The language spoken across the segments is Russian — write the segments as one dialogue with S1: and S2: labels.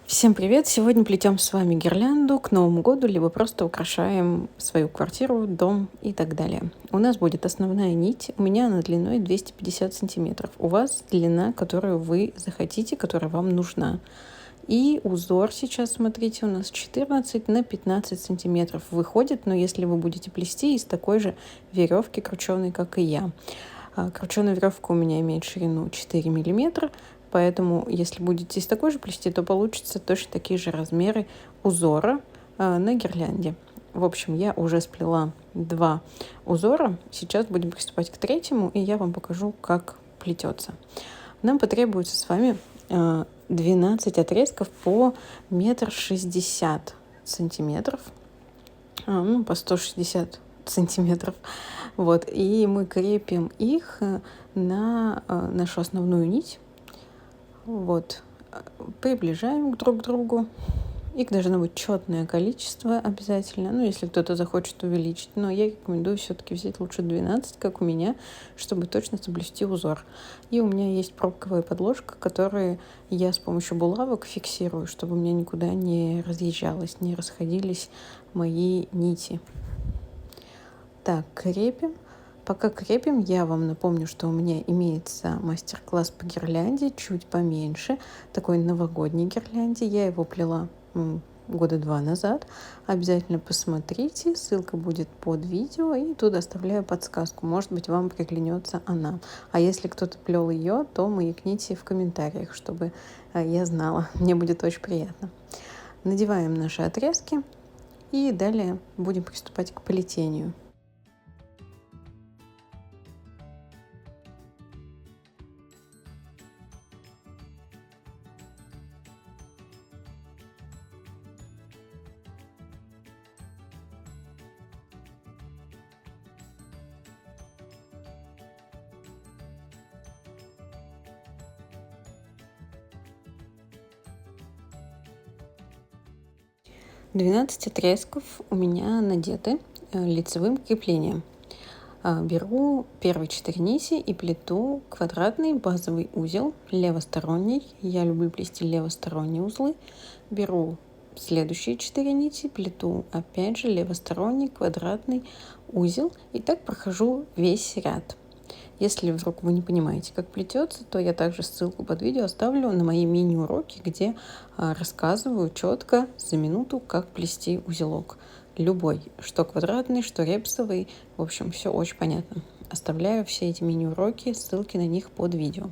S1: Всем привет! Сегодня плетем с вами гирлянду к Новому году, либо просто украшаем свою квартиру, дом и так далее. У нас будет основная нить, у меня она длиной 250 сантиметров. У вас длина, которую вы захотите, которая вам нужна. И узор сейчас, смотрите, у нас 14 на 15 сантиметров выходит, но если вы будете плести из такой же веревки крученой, как и я. Крученая веревка у меня имеет ширину 4 миллиметра, поэтому если будете из такой же плести, то получится точно такие же размеры узора на гирлянде. В общем, я уже сплела 2 узора. Сейчас будем приступать к третьему, и я вам покажу, как плетется. Нам потребуется с вами 12 отрезков по 1,60 сантиметров, по 160 сантиметров. Вот, и мы крепим их на нашу основную нить. Вот, приближаем друг к другу. Их должно быть четное количество обязательно. Ну, если кто-то захочет увеличить. Но я рекомендую все-таки взять лучше 12, как у меня, чтобы точно соблюсти узор. И у меня есть пробковая подложка, которую я с помощью булавок фиксирую, чтобы у меня никуда не разъезжалось, не расходились мои нити. Так, крепим. Пока крепим, я вам напомню, что у меня имеется мастер-класс по гирлянде, чуть поменьше, такой новогодней гирлянде. Я его плела года 2 назад. Обязательно посмотрите, ссылка будет под видео, и тут оставляю подсказку. Может быть, вам приглянется она. А если кто-то плел ее, то маякните в комментариях, чтобы я знала. Мне будет очень приятно. Надеваем наши отрезки и далее будем приступать к плетению. «12 отрезков у меня надеты лицевым креплением. Беру первые 4 нити и плету квадратный базовый узел левосторонний. Я люблю плести левосторонние узлы. Беру следующие 4 нити, плету опять же левосторонний квадратный узел. И так прохожу весь ряд. Если вдруг вы не понимаете, как плетется, то я также ссылку под видео оставлю на мои мини-уроки, где рассказываю четко за минуту, как плести узелок. Любой, что квадратный, что репсовый. В общем, все очень понятно. Оставляю все эти мини-уроки, ссылки на них под видео.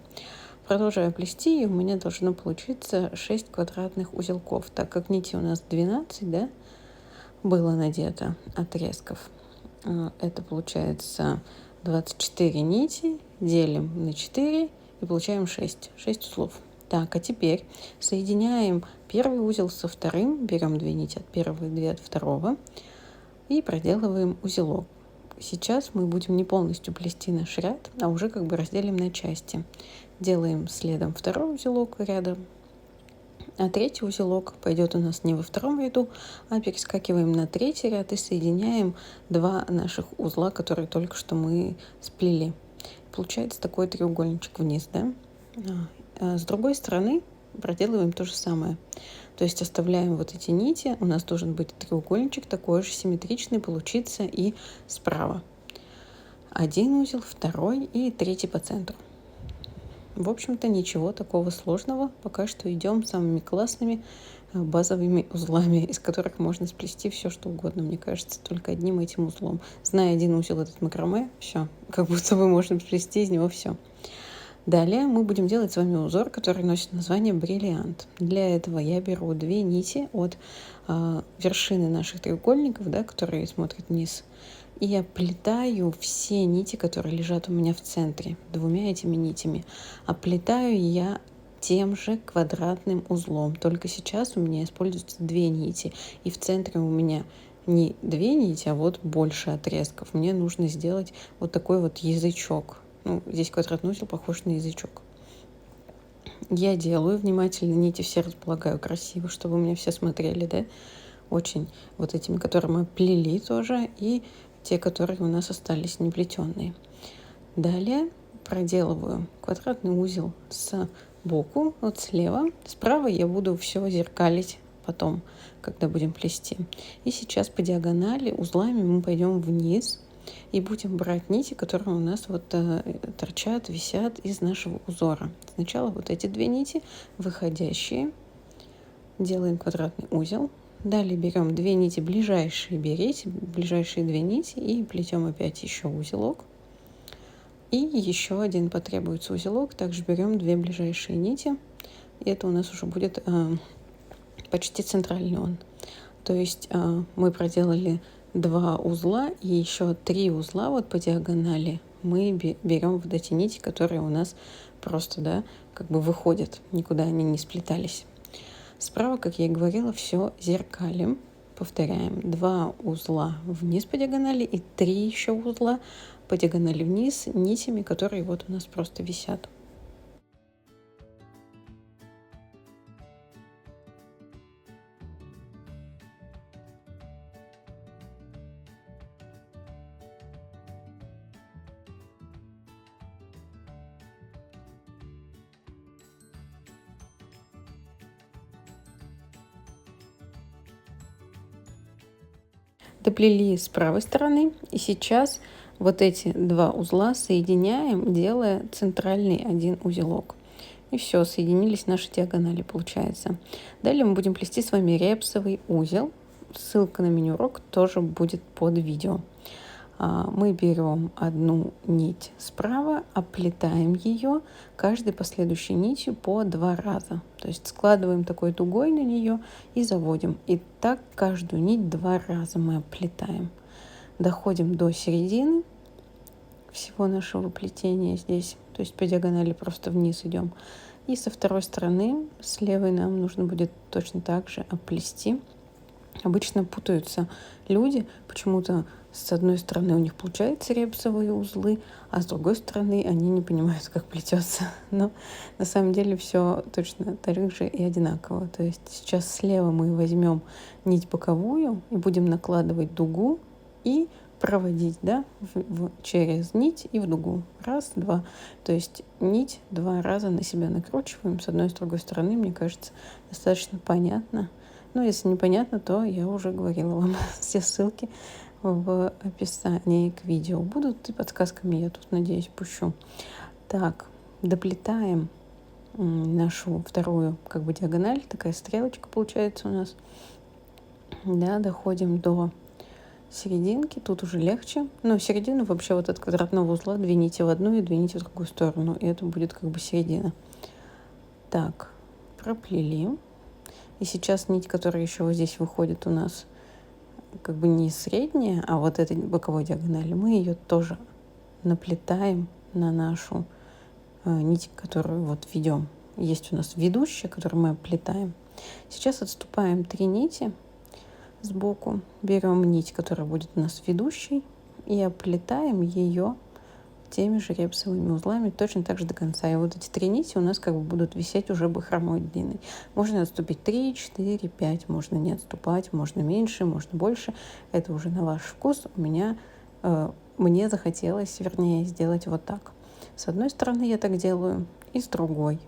S1: Продолжаю плести, и у меня должно получиться 6 квадратных узелков. Так как нити у нас 12, да, было надето отрезков. Это получается 24 нити, делим на 4 и получаем 6 узлов. Так, а теперь соединяем первый узел со вторым, берем 2 нити от первого и 2 от второго и проделываем узелок. Сейчас мы будем не полностью плести наш ряд, а уже как бы разделим на части. Делаем следом второй узелок рядом, а третий узелок пойдет у нас не во втором ряду, а перескакиваем на третий ряд и соединяем 2 наших узла, которые только что мы сплели. Получается такой треугольничек вниз, да? С другой стороны проделываем то же самое. То есть оставляем вот эти нити. У нас должен быть треугольничек такой же симметричный получиться и справа. Один узел, второй и третий по центру. В общем-то, ничего такого сложного. Пока что идем самыми классными базовыми узлами, из которых можно сплести все, что угодно, мне кажется, только одним этим узлом. Зная один узел этот макраме, все, как будто бы можно сплести из него все. Далее мы будем делать с вами узор, который носит название бриллиант. Для этого я беру 2 нити от вершины наших треугольников, да, которые смотрят вниз, и я оплетаю все нити, которые лежат у меня в центре, 2 этими нитями. Оплетаю я тем же квадратным узлом. Только сейчас у меня используются 2 нити. И в центре у меня не 2 нити, а вот больше отрезков. Мне нужно сделать вот такой вот язычок. Здесь квадратный узел похож на язычок. Я делаю внимательно, нити все располагаю красиво, чтобы у меня все смотрели, да, очень вот этими, которые мы плели тоже, и те, которые у нас остались неплетенные. Далее проделываю квадратный узел с сбоку, вот слева. Справа я буду все зеркалить потом, когда будем плести. И сейчас по диагонали узлами мы пойдем вниз и будем брать нити, которые у нас вот торчат, висят из нашего узора. Сначала вот эти две нити, выходящие, делаем квадратный узел. Далее берем две нити ближайшие, берите ближайшие две нити и плетем опять еще узелок. И еще один потребуется узелок. Также берем две ближайшие нити. И это у нас уже будет почти центральный он. То есть мы проделали 2 узла и еще 3 узла вот по диагонали мы берем вот эти нити, которые у нас просто, да, как бы выходят, никуда они не сплетались. Справа, как я и говорила, все зеркалим. Повторяем, 2 узла вниз по диагонали и 3 еще узла по диагонали вниз нитями, которые вот у нас просто висят. Доплели с правой стороны, и сейчас вот эти 2 узла соединяем, делая центральный один узелок. И все, соединились наши диагонали, получается. Далее мы будем плести с вами репсовый узел. Ссылка на мини-урок тоже будет под видео. Мы берем одну нить справа, оплетаем ее каждой последующей нитью по 2 раза. То есть складываем такой дугой на нее и заводим. И так каждую нить 2 раза мы оплетаем. Доходим до середины всего нашего плетения здесь. То есть по диагонали просто вниз идем. И со второй стороны, с левой, нам нужно будет точно так же оплести. Обычно путаются люди, почему-то с одной стороны у них получаются репсовые узлы, а с другой стороны они не понимают, как плетется. Но на самом деле все точно так же и одинаково. То есть сейчас слева мы возьмем нить боковую и будем накладывать дугу и проводить, да, через нить и в дугу. Раз, два. То есть нить 2 раза на себя накручиваем с одной и с другой стороны. Мне кажется, достаточно понятно. Но если непонятно, то я уже говорила вам все ссылки в описании к видео будут, и подсказками я тут, надеюсь, пущу. Так, доплетаем нашу вторую как бы диагональ, такая стрелочка получается у нас. Да, доходим до серединки, тут уже легче. Но середину вообще вот от квадратного узла 2 нити в одну и 2 нити в другую сторону. И это будет как бы середина. Так, проплели. И сейчас нить, которая еще вот здесь выходит у нас, как бы не средняя, а вот этой боковой диагонали, мы ее тоже наплетаем на нашу нить, которую вот ведем. Есть у нас ведущая, которую мы оплетаем. Сейчас отступаем 3 нити сбоку, берем нить, которая будет у нас ведущей, и оплетаем ее теми же репсовыми узлами точно так же до конца. И вот эти 3 нити у нас как бы будут висеть уже бахромой длинной. Можно отступить 3, 4, 5, можно не отступать, можно меньше, можно больше. Это уже на ваш вкус. Мне захотелось, вернее, сделать вот так. С одной стороны я так делаю, и с другой.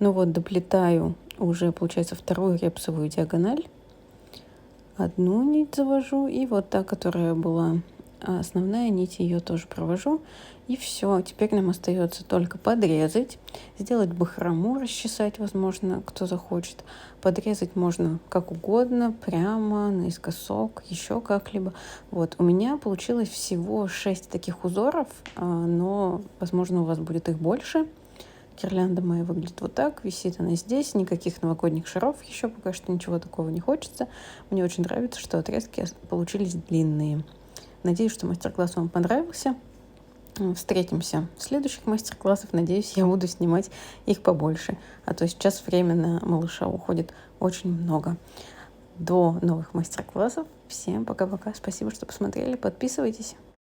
S1: Ну вот, доплетаю уже, получается, вторую репсовую диагональ. Одну нить завожу, и вот та, которая была основная нить, ее тоже провожу. И все, теперь нам остается только подрезать, сделать бахрому, расчесать, возможно, кто захочет. Подрезать можно как угодно, прямо, наискосок, еще как-либо. Вот, у меня получилось всего 6 таких узоров, но, возможно, у вас будет их больше. Гирлянда моя выглядит вот так, висит она здесь, никаких новогодних шаров еще пока что ничего такого не хочется. Мне очень нравится, что отрезки получились длинные. Надеюсь, что мастер-класс вам понравился. встретимся в следующих мастер-классах. Надеюсь, я буду снимать их побольше. А то сейчас время на малыша уходит очень много. До новых мастер-классов. Всем пока-пока. Спасибо, что посмотрели. Подписывайтесь.